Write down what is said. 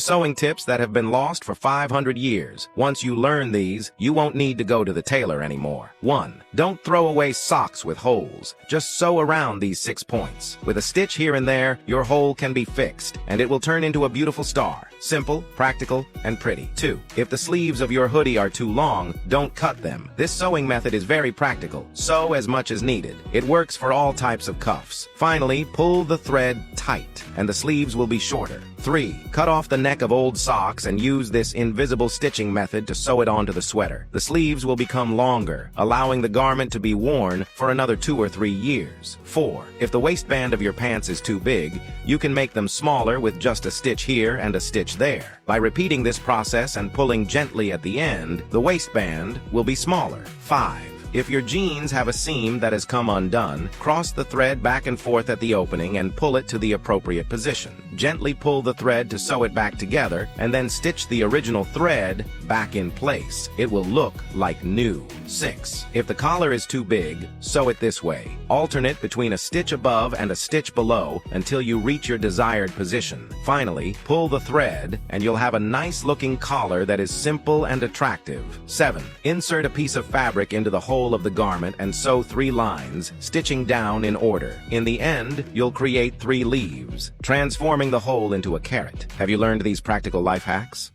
Sewing tips that have been lost for 500 years. Once you learn these, you won't need to go to the tailor anymore. 1. Don't throw away socks with holes. Just sew around these 6 points. With a stitch here and there, your hole can be fixed, and it will turn into a beautiful star. Simple, practical, and pretty. 2. If the sleeves of your hoodie are too long, don't cut them. This sewing method is very practical. Sew as much as needed. It works for all types of cuffs. Finally, pull the thread tight, and the sleeves will be shorter. 3. Cut off the neck of old socks and use this invisible stitching method to sew it onto the sweater. The sleeves will become longer, allowing the garment to be worn for another 2 or 3 years. 4. If the waistband of your pants is too big, you can make them smaller with just a stitch here and a stitch there. By repeating this process and pulling gently at the end, the waistband will be smaller. 5. If your jeans have a seam that has come undone, cross the thread back and forth at the opening and pull it to the appropriate position. Gently pull the thread to sew it back together, and then stitch the original thread back in place. It will look like new. 6. If the collar is too big, sew it this way. Alternate between a stitch above and a stitch below until you reach your desired position. Finally, pull the thread, and you'll have a nice-looking collar that is simple and attractive. 7. Insert a piece of fabric into the hole of the garment and sew 3 lines, stitching down in order. In the end, you'll create 3 leaves, transforming the hole into a carrot. Have you learned these practical life hacks?